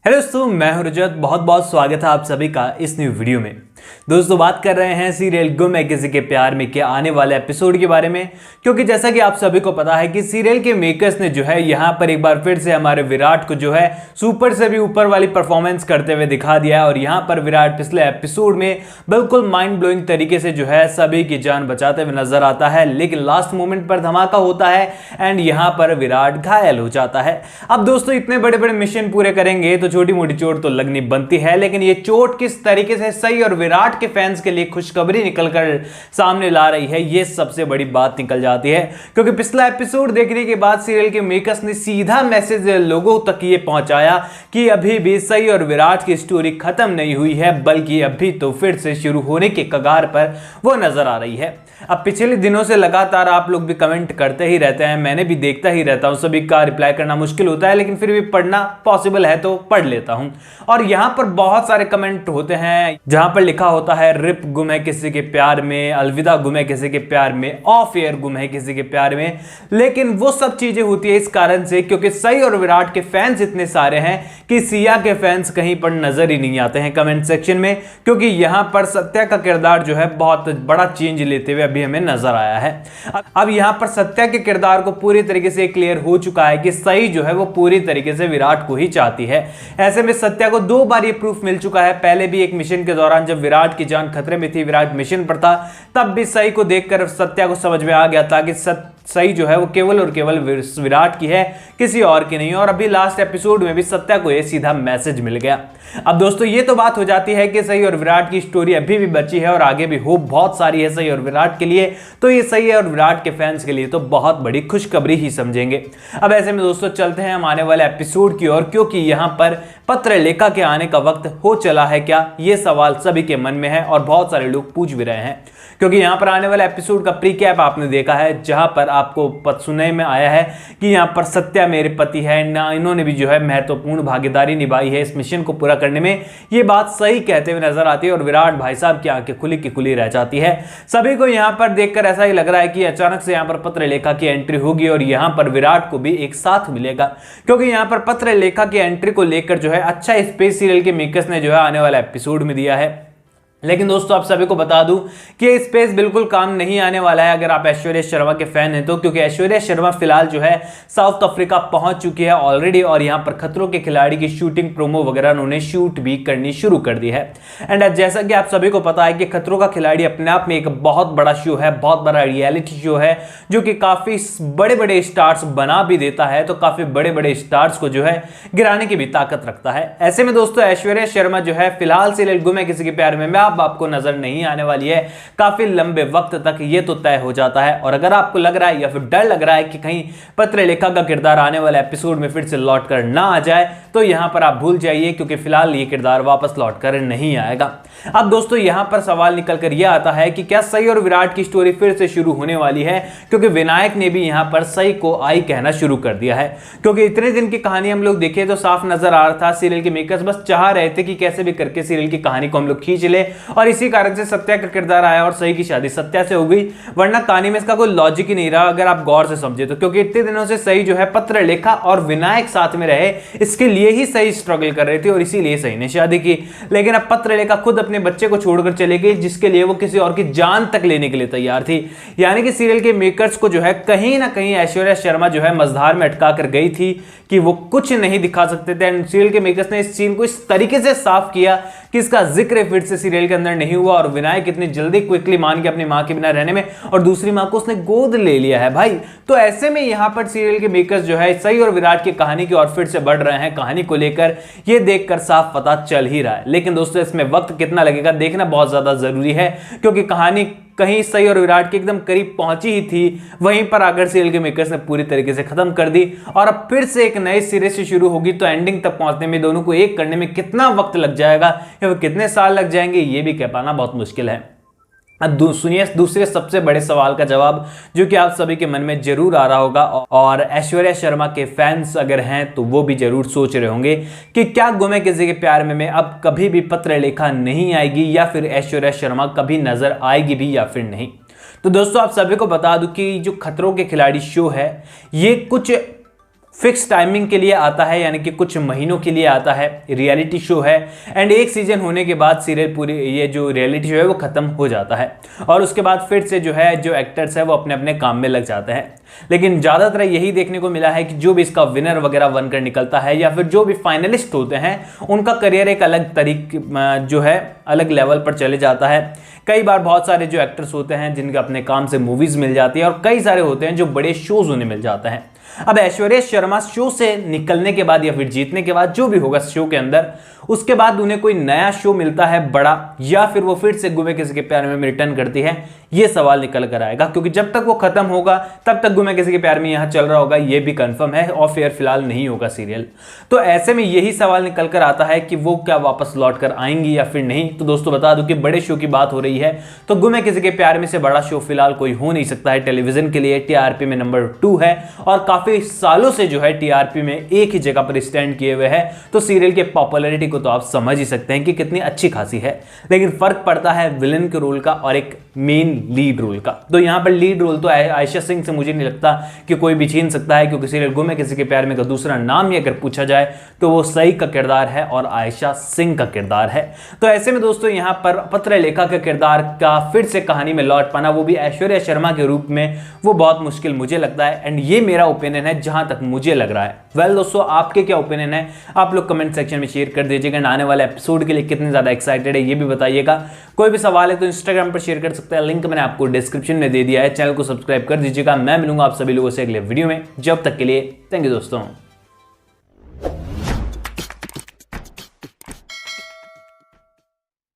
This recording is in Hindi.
हेलो दोस्तों, मैं हूं रजत। बहुत बहुत स्वागत है आप सभी का इस न्यू वीडियो में। दोस्तों बात कर रहे हैं सीरियल गुम है किसी के प्यार में के आने वाले एपिसोड के बारे में, क्योंकि जैसा कि आप सभी को पता है कि सीरियल के मेकर्स ने जो है यहाँ पर एक बार फिर से हमारे विराट को जो है सुपर से भी ऊपर वाली परफॉर्मेंस करते हुए दिखा दिया है। और यहाँ पर विराट पिछले एपिसोड में बिल्कुल माइंड ब्लोइंग तरीके से जो है सभी की जान बचाते हुए नजर आता है, लेकिन लास्ट मोमेंट पर धमाका होता है एंड यहाँ पर विराट घायल हो जाता है। अब दोस्तों इतने बड़े बड़े मिशन पूरे करेंगे तो छोटी मोटी चोट तो लगनी बनती है, लेकिन ये चोट किस तरीके से सही और विराट के फैंस के लिए खुशखबरी निकलकर सामने ला रही है, ये सबसे बड़ी बात निकल जाती है। क्योंकि पिछला एपिसोड देखने के बाद सीरियल के मेकर्स ने सीधा मैसेज लोगों तक ये पहुंचाया कि अभी भी सही और विराट की स्टोरी खत्म नहीं हुई है, बल्कि अभी तो फिर से शुरू होने के कगार पर वो नजर आ रही है। अब पिछले दिनों से लगातार आप लोग भी कमेंट करते ही रहते हैं, मैंने भी देखता ही रहता हूं, सभी का रिप्लाई करना मुश्किल होता है, लेकिन फिर भी पढ़ना पॉसिबल है तो पढ़ लेता हूं। और यहां पर बहुत सारे कमेंट होते हैं जहां पर लिखा होता है रिप गुम है किसी के प्यार में, अलविदा गुम है किसी के प्यार में, ऑफ एयर गुम है किसी के प्यार में। लेकिन वो सब चीजें होती है इस कारण से क्योंकि सई और विराट के फैंस इतने सारे हैं कि सिया के फैंस कहीं पर नजर ही नहीं आते हैं कमेंट सेक्शन में, क्योंकि यहां पर सत्या का किरदार जो है बहुत बड़ा चेंज लेते हुए अभी हमें नजर आया है। अब यहां पर सत्या के किरदार को पूरी तरीके से क्लियर हो चुका है कि सई जो है वो पूरी तरीके से विराट को ही चाहती है। ऐसे में सत्या को 2 बार ये प्रूफ मिल चुका है। पहले भी एक मिशन के दौरान जब विराट की जान खतरे में थी, विराट मिशन पर था, तब भी सई को देखकर सत्या को समझ में आ गया था कि सही जो है वो केवल और केवल विराट की है, किसी और की नहीं। और अभी लास्ट एपिसोड में भी सत्या को ये सीधा मैसेज मिल गया। अब दोस्तों ये तो बात हो जाती है कि सही और विराट की स्टोरी अभी भी बची है और आगे भी होप बहुत सारी है सही और विराट के लिए, तो ये सही है और विराट के फैंस के लिए तो बहुत बड़ी खुशखबरी ही समझेंगे। अब ऐसे में दोस्तों चलते हैं हम आने वाले एपिसोड की ओर, क्योंकि यहां पर पत्र लेखा के आने का वक्त हो चला है क्या, ये सवाल सभी के मन में है और बहुत सारे लोग पूछ भी रहे हैं। क्योंकि यहां पर आने वाले एपिसोड का प्री कैप आपने देखा है, जहां पर आपको सुनने में आया है कि यहां पर सत्या मेरे पति है ना, इन्होंने भी जो है महत्वपूर्ण भागीदारी निभाई है इस मिशन को पूरा करने में, ये बात सही कहते हुए नजर आती है। और विराट भाई साहब की आंखें खुली की खुली रह जाती है। सभी को यहां पर देखकर ऐसा ही लग रहा है कि अचानक से यहां पर पत्र लेखा की एंट्री होगी और यहां पर विराट को भी एक साथ मिलेगा, क्योंकि यहां पर पत्र लेखा की एंट्री को लेकर जो है अच्छा स्पेस सीरियल के मेकर्स ने जो है आने वाला एपिसोड में दिया है। लेकिन दोस्तों आप सभी को बता दूं कि ये स्पेस बिल्कुल काम नहीं आने वाला है अगर आप ऐश्वर्या शर्मा के फैन हैं तो, क्योंकि ऐश्वर्या शर्मा फिलहाल जो है साउथ अफ्रीका पहुंच चुकी है ऑलरेडी और यहां पर खतरों के खिलाड़ी की शूटिंग प्रोमो वगैरह उन्होंने शूट भी करनी शुरू कर दी है। एंड जैसा कि आप सभी को पता है कि खतरों का खिलाड़ी अपने आप में एक बहुत बड़ा शो है, बहुत बड़ा रियलिटी शो है, जो कि काफी बड़े बड़े स्टार्स बना भी देता है, तो काफी बड़े बड़े स्टार्स को जो है गिराने की भी ताकत रखता है। ऐसे में दोस्तों ऐश्वर्या शर्मा जो है फिलहाल सीरियल गुम है किसी के प्यार में आपको नजर नहीं आने वाली है काफी लंबे वक्त तक, ये तो तय हो जाता है। और अगर आपको लग रहा है या फिर डर लग रहा है कि कहीं पत्र लेखा का किरदार आने वाले एपिसोड में फिर से लौट कर ना आ जाए, तो यहां पर आप भूल जाइए, क्योंकि फिलहाल ये किरदार वापस लौट कर नहीं आएगा। अब दोस्तों यहां पर सवाल निकल कर यह आता है कि क्या सई और विराट की स्टोरी फिर से शुरू होने वाली है, क्योंकि विनायक ने भी यहां पर सई को आई कहना शुरू कर दिया है। क्योंकि इतने दिन की कहानी हम लोग देखे तो साफ नजर आ रहा था सीरियल के मेकर्स बस चाह रहे थे कि कैसे भी करके सीरियल की कहानी को हम लोग खींच ले, और इसी कारण से सत्या का किरदार आया और सई की शादी सत्या से हो गई, वरना कहानी में इसका कोई लॉजिक ही नहीं रहा अगर आप गौर से समझे तो। क्योंकि इतने दिनों से सई जो है पत्र लेखा और विनायक साथ में रहे, इसके लिए ही सई स्ट्रगल कर रही थी और इसीलिए सई ने शादी की। लेकिन अब पत्र लेखा खुद अपने बच्चे को छोड़कर चले गई, जिसके लिए वो किसी और की जान तक लेने के लिए तैयार थी। यानी कि सीरियल के मेकर्स को जो है कहीं ना कहीं ऐश्वर्या शर्मा जो है मझधार में अटका कर गई थी कि वो कुछ नहीं दिखा सकते थे। एंड सीरियल के मेकर्स ने इस सीन को इस तरीके से साफ किया कि इसका जिक्र फिर से सीरियल के अंदर नहीं हुआ और विनायक इतनी जल्दी क्विकली मान के अपनी मां के बिना रहने में, और दूसरी मां को उसने गोद ले लिया है भाई। तो ऐसे में यहां पर सीरियल के मेकर्स जो है सई और विराट की कहानी की ओर फिर से बढ़ रहे हैं कहानी को लेकर, ये देखकर साफ पता चल ही रहा है। लेकिन दोस्तों इसमें वक्त कितना लगेगा देखना बहुत ज्यादा जरूरी है, क्योंकि कहानी कहीं सई और विराट के एकदम करीब पहुंची ही थी, वहीं पर आकर सीरियल के मेकर्स ने पूरी तरीके से खत्म कर दी और अब फिर से एक नए सिरे से शुरू होगी। तो एंडिंग तक पहुंचने में दोनों को एक करने में कितना वक्त लग जाएगा या फिर कितने साल लग जाएंगे, ये भी कह पाना बहुत मुश्किल है। अब सुनिए दूसरे सबसे बड़े सवाल का जवाब, जो कि आप सभी के मन में जरूर आ रहा होगा और ऐश्वर्या शर्मा के फैंस अगर हैं तो वो भी जरूर सोच रहे होंगे कि क्या गुम है किसी के प्यार में अब कभी भी पत्र लेखा नहीं आएगी या फिर ऐश्वर्या शर्मा कभी नजर आएगी भी या फिर नहीं। तो दोस्तों आप सभी को बता दूं कि जो खतरों के खिलाड़ी शो है ये कुछ फिक्स टाइमिंग के लिए आता है, यानी कि कुछ महीनों के लिए आता है, रियलिटी शो है। एंड एक सीजन होने के बाद सीरियल पूरी ये जो रियलिटी शो है वो खत्म हो जाता है और उसके बाद फिर से जो है जो एक्टर्स है वो अपने अपने काम में लग जाते हैं। लेकिन ज़्यादातर यही देखने को मिला है कि जो भी इसका विनर वगैरह बनकर निकलता है या फिर जो भी फाइनलिस्ट होते हैं उनका करियर एक अलग तरीके जो है अलग लेवल पर चले जाता है। कई बार बहुत सारे जो एक्टर्स होते हैं जिनके अपने काम से मूवीज़ मिल जाती है और कई सारे होते हैं जो बड़े शोज उन्हें मिल जाते हैं। अब ऐश्वर्या शर्मा शो से निकलने के बाद या फिर जीतने के बाद जो भी होगा शो के अंदर, उसके बाद उन्हें कोई नया शो मिलता है बड़ा, या फिर वो फिर से गुमे किसी के प्यार में रिटर्न करती है, ये सवाल निकल कर आएगा। क्योंकि जब तक वो खत्म होगा तब तक गुमे किसी के प्यार में यहाँ चल रहा होगा, ये भी कंफर्म है, ऑफ एयर फिलहाल नहीं होगा सीरियल। तो ऐसे में यही सवाल निकल कर आता है कि वो क्या वापस लौट कर आएंगी या फिर नहीं। तो दोस्तों बता दूं कि बड़े शो की बात हो रही है तो गुमे किसी के प्यार में से बड़ा शो फिलहाल कोई हो नहीं सकता है टेलीविजन के लिए। टीआरपी में नंबर 2 है और काफी सालों से जो है टीआरपी में एक ही जगह पर स्टैंड किए हुए है। तो सीरियल के पॉपुलैरिटी को तो आप समझ ही सकते हैं कि कितनी अच्छी खासी है। लेकिन फर्क पड़ता है विलन के रोल का और एक मेन लीड रोल का। तो यहां पर लीड रोल तो आयशा सिंह से मुझे नहीं लगता कि कोई भी छीन सकता है, क्योंकि सीरियल गुमे किसी के प्यार में का दूसरा नाम ही अगर पूछा जाए तो वो सई का किरदार है और आयशा सिंह का किरदार है। तो ऐसे में दोस्तों यहां पर पत्रलेखा का किरदार का फिर से कहानी में लौट पाना, वो भी ऐश्वर्या शर्मा के रूप में, वो बहुत मुश्किल मुझे लगता है। एंड ये मेरा ओपिनियन है जहां तक मुझे लग रहा है। वेल दोस्तों, आपके क्या ओपिनियन है आप लोग कमेंट सेक्शन में शेयर कर दीजिएगा। आने वाले एपिसोड के लिए कितने ज्यादा एक्साइटेड है ये भी बताइएगा। कोई भी सवाल है तो इंस्टाग्राम पर शेयर कर सकते हैं, लिंक मैंने आपको डिस्क्रिप्शन में दे दिया है। चैनल को सब्सक्राइब कर दीजिएगा। मैं मिलूंगा आप सभी लोगों से अगले वीडियो में। जब तक के लिए थैंक यू दोस्तों।